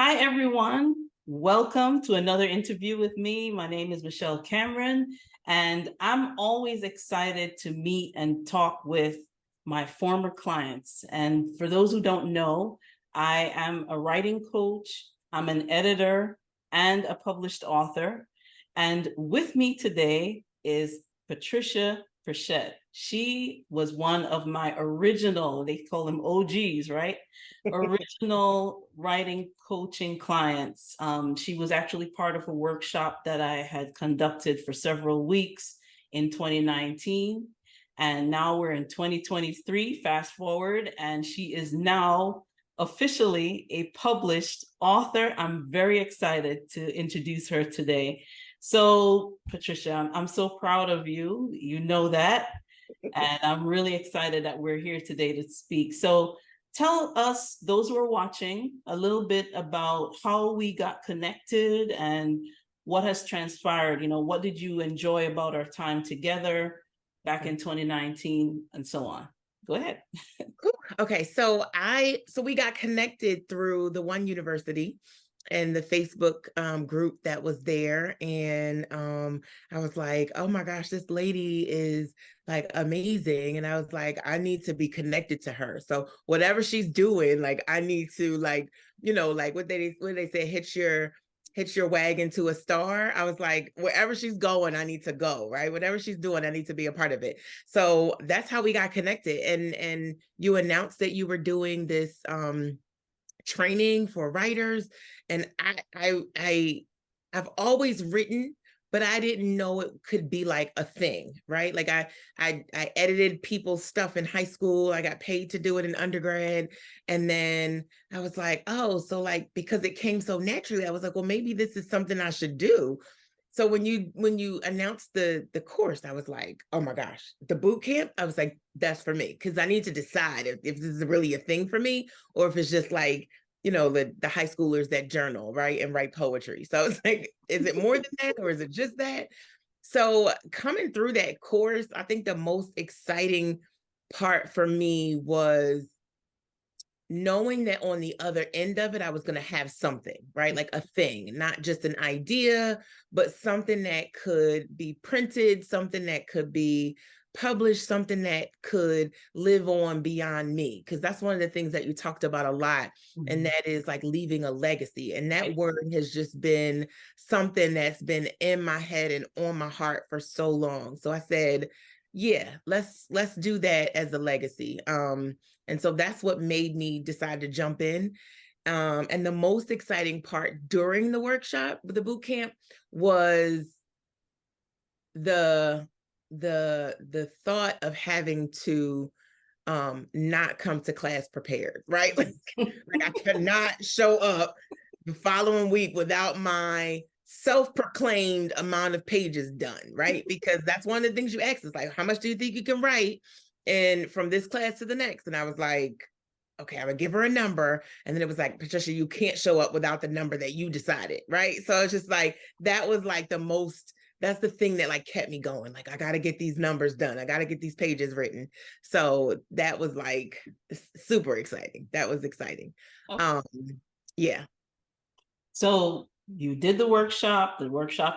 Hi, everyone. Welcome to another interview with me. My name is Michelle Cameron, and I'm always excited to meet and talk with my former clients. And for those who don't know, I am a writing coach, I'm an editor, and a published author. And with me today is Patricia Pritchette. She was one of my original, they call them OGs, right? Original writing coaching clients. She was actually part of a workshop that I had conducted for several weeks in 2019. And now we're in 2023, fast forward, and she is now officially a published author. I'm very excited to introduce her today. So, Patricia, I'm so proud of you. You know that. And I'm really excited that we're here today to speak. So, tell us, those who are watching, a little bit about how we got connected and what has transpired. What did you enjoy about our time together back in 2019 and so on? Go ahead. Cool. Okay, so we got connected through the one university and the Facebook group that was there, and I was like, oh my gosh, this lady is like amazing, and I was like, I need to be connected to her. So whatever she's doing, like I need to like what they say, hitch your wagon to a star. I was like, wherever she's going, I need to go, right? Whatever she's doing, I need to be a part of it. So that's how we got connected. And you announced that you were doing this training for writers. And I've always written, but I didn't know it could be like a thing, right? Like I edited people's stuff in high school. I got paid to do it in undergrad. And then I was like, oh, so like, because it came so naturally, I was like, well, maybe this is something I should do. So when you announced the course, I was like, oh my gosh, the boot camp. I was like, that's for me, because I need to decide if this is really a thing for me, or if it's just like, the high schoolers that journal, right, and write poetry. So it's like, is it more than that, or is it just that? So coming through that course, I think the most exciting part for me was knowing that on the other end of it, I was going to have something, right? Like a thing, not just an idea, but something that could be printed, something that could be published, something that could live on beyond me. Because that's one of the things that you talked about a lot. And that is like leaving a legacy. And that word has just been something that's been in my head and on my heart for so long. So I said, yeah, let's do that as a legacy. And so that's what made me decide to jump in. And the most exciting part during the workshop, the boot camp, was the thought of having to not come to class prepared, right? Like I could not show up the following week without my self-proclaimed amount of pages done, right? Because that's one of the things you ask is like, how much do you think you can write? And from this class to the next. And I was like, okay, I'm gonna give her a number. And then it was like, Patricia, you can't show up without the number that you decided, right? So it's just like, that was like that's the thing that like kept me going. Like, I got to get these numbers done. I got to get these pages written. So that was like super exciting. That was exciting. Okay. Yeah. So you did the workshop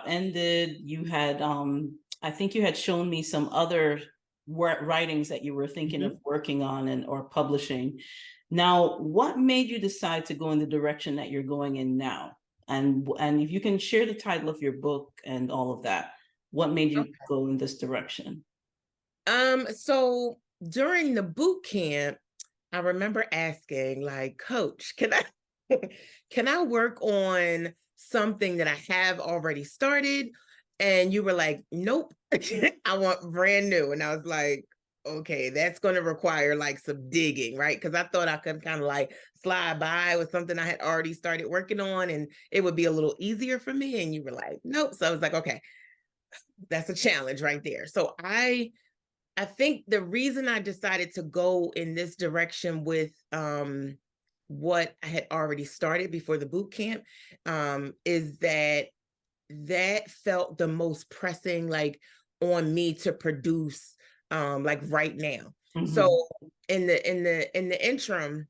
ended. You had, I think you had shown me some other writings that you were thinking of working on or publishing. Now, what made you decide to go in the direction that you're going in now? And if you can share the title of your book and all of that, what made you go in this direction? So during the boot camp, I remember asking, like, Coach, can I work on something that I have already started? And you were like, nope, I want brand new. And I was like, okay, that's going to require like some digging, right? Because I thought I could kind of like slide by with something I had already started working on and it would be a little easier for me. And you were like, nope. So I was like, okay, that's a challenge right there. So I think the reason I decided to go in this direction with what I had already started before the boot camp is that felt the most pressing, like on me to produce like right now. So in the interim,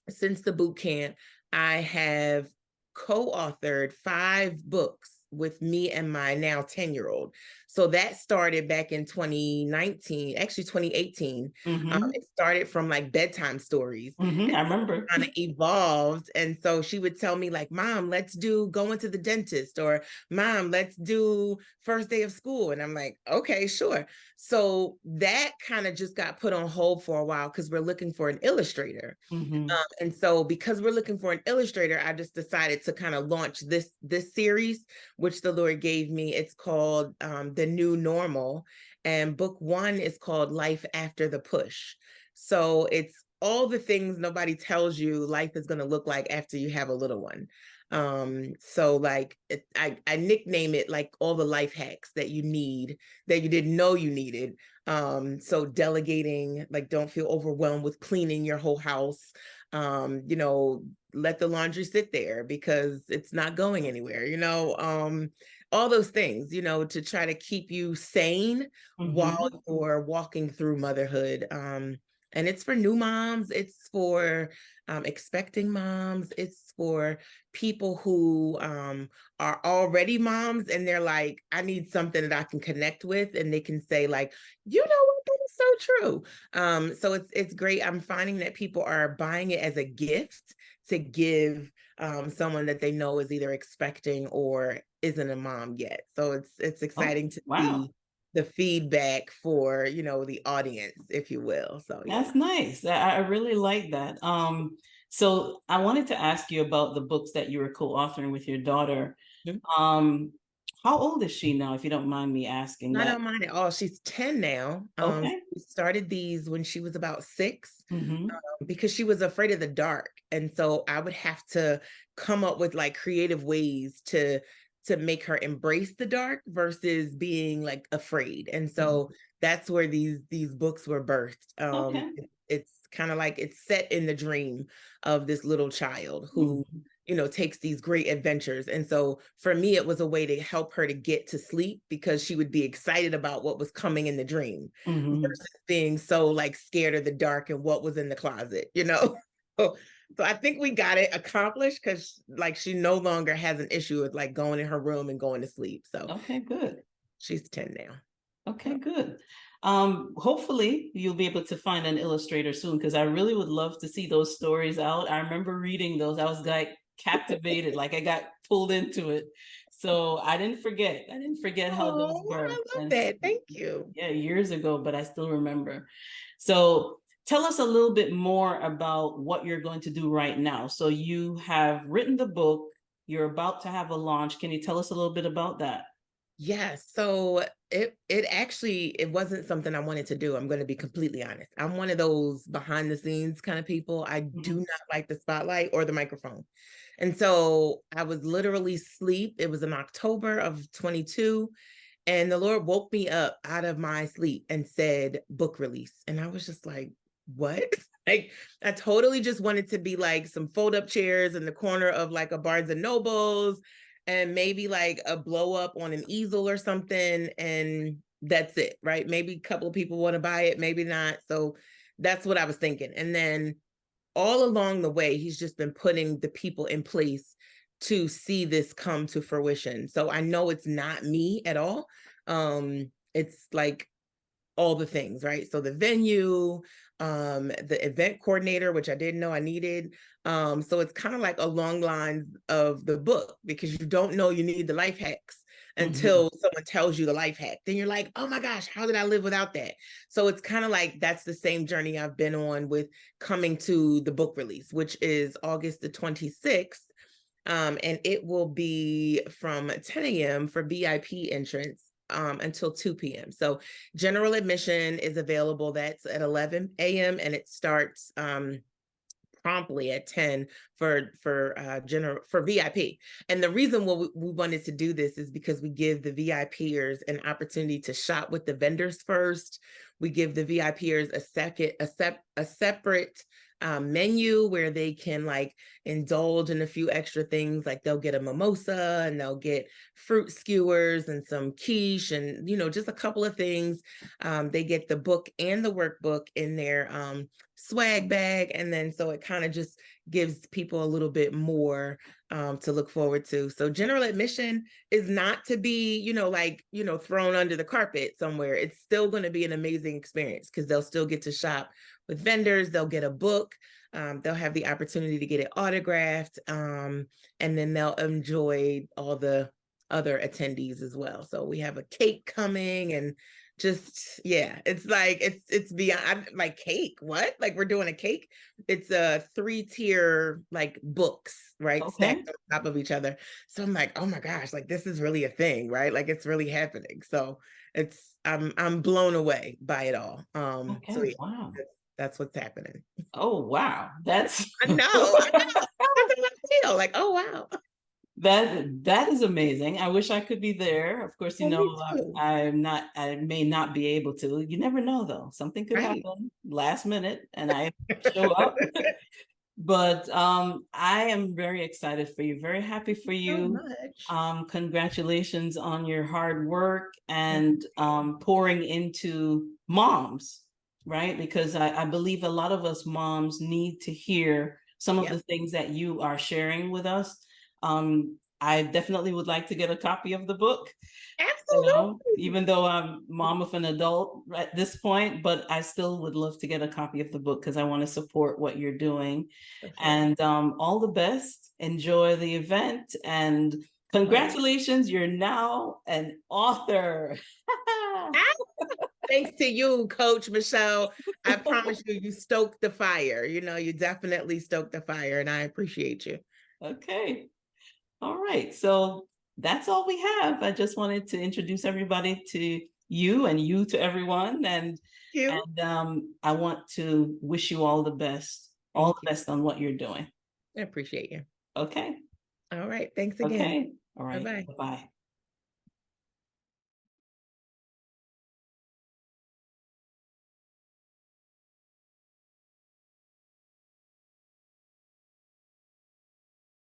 since the boot camp, I have co-authored 5 books with me and my now 10-year-old. So that started back in 2019, actually 2018. Mm-hmm. It started from like bedtime stories, Mm-hmm. and I so remember. kind of evolved. And so she would tell me like, Mom, let's do going to the dentist, or Mom, let's do first day of school. And I'm like, okay, sure. So that kind of just got put on hold for a while because we're looking for an illustrator. Mm-hmm. And so because we're looking for an illustrator, I just decided to kind of launch this series, which the Lord gave me. It's called The New Normal. And book 1 is called Life After the Push. So it's all the things nobody tells you life is going to look like after you have a little one. So like I nickname it like all the life hacks that you need that you didn't know you needed. So delegating, like don't feel overwhelmed with cleaning your whole house. You know, let the laundry sit there because it's not going anywhere, all those things, to try to keep you sane while Mm-hmm. you're walking through motherhood. And it's for new moms, it's for expecting moms, it's for people who are already moms and they're like, I need something that I can connect with, and they can say like, you know what, that is so true. So it's great. I'm finding that people are buying it as a gift to give someone that they know is either expecting or isn't a mom yet. So it's Oh, exciting to wow. see the feedback for the audience, if you will. So yeah. That's nice. I really like that. So I wanted to ask you about the books that you were co-authoring with your daughter. Mhm. Um, how old is she now, if you don't mind me asking I that? don't mind at all. She's 10 now. Okay. We started these when she was about 6. Mm-hmm. Because she was afraid of the dark, and so I would have to come up with like creative ways to make her embrace the dark versus being like afraid. And so that's where these books were birthed. Okay. It's kind of like it's set in the dream of this little child who Mm-hmm. takes these great adventures. And so for me, it was a way to help her to get to sleep because she would be excited about what was coming in the dream Mm-hmm. versus being so like scared of the dark and what was in the closet. So I think we got it accomplished because like she no longer has an issue with like going in her room and going to sleep. So Okay, good. she's 10 now. Okay, good. Hopefully you'll be able to find an illustrator soon because I really would love to see those stories out. I remember reading those. I was like captivated, like I got pulled into it. So I didn't forget. I didn't forget how those Oh, birthed. I love And that. Thank you. yeah, years ago, but I still remember. So tell us a little bit more about what you're going to do right now. So you have written the book, you're about to have a launch. Can you tell us a little bit about that? Yes. So it wasn't something I wanted to do. I'm going to be completely honest. I'm one of those behind the scenes kind of people. I do Mhm. not like the spotlight or the microphone. And so I was literally asleep. It was in October of 22, and the Lord woke me up out of my sleep and said book release. And I was just like, what? Like I totally just wanted to be like some fold up chairs in the corner of like a Barnes and Nobles and maybe like a blow up on an easel or something. And that's it, right? Maybe a couple of people want to buy it, maybe not. So that's what I was thinking. And then all along the way, he's just been putting the people in place to see this come to fruition. So I know it's not me at all. It's like all the things, right? So the venue, the event coordinator, which I didn't know I needed. So it's kind of like along lines of the book because you don't know you need the life hacks Mhm. until someone tells you the life hack. Then you're like, oh my gosh, how did I live without that? So it's kind of like that's the same journey I've been on with coming to the book release, which is August the 26th. And it will be from 10 a.m. for VIP entrance until 2 p.m. So general admission is available. That's at 11 a.m. and it starts promptly at 10 for VIP. And the reason why we wanted to do this is because we give the VIPers an opportunity to shop with the vendors first. We give the VIPers a separate menu where they can like indulge in a few extra things. Like they'll get a mimosa and they'll get fruit skewers and some quiche and, you know, just a couple of things. They get the book and the workbook in their swag bag. And then so it kind of just gives people a little bit more to look forward to. So general admission is not to be, you know, like, you know, thrown under the carpet somewhere. It's still going to be an amazing experience because they'll still get to shop with vendors. They'll get a book. They'll have the opportunity to get it autographed. And then they'll enjoy all the other attendees as well. So we have a cake coming and just, yeah, it's like, it's beyond like cake. What? Like we're doing a cake? It's a 3-tier like books, right? Okay. Stacked on top of each other. So I'm like, oh my gosh, like this is really a thing, right? Like it's really happening. So I'm blown away by it all. Okay. So yeah, Wow. that's what's happening. Oh, wow. That's I know. That's how I feel. Like, oh wow. that is amazing. I wish I could be there. Of course, you Well, me know, too. I may not be able to. You never know though. Something could Right. happen last minute and I show up. But I am very excited for you, very happy for So you. much. Congratulations on your hard work Thank and you. pouring into moms, right? Because I believe a lot of us moms need to hear some of Yep. the things that you are sharing with us. I definitely would like to get a copy of the book, you know, Absolutely. even though I'm mom of an adult at this point, but I still would love to get a copy of the book because I want to support what you're doing. For sure. And all the best. Enjoy the event and Oh, congratulations, you're now an author. thanks to you, Coach Michelle. I promise you, you stoked the fire. You know, you definitely stoked the fire, and I appreciate you. Okay. All right. So that's all we have. I just wanted to introduce everybody to you and you to everyone. You. And I want to wish you all Thank the you. best on what you're doing. I appreciate you. Okay. All right. Thanks again. Okay. All Bye right. bye. Bye-bye.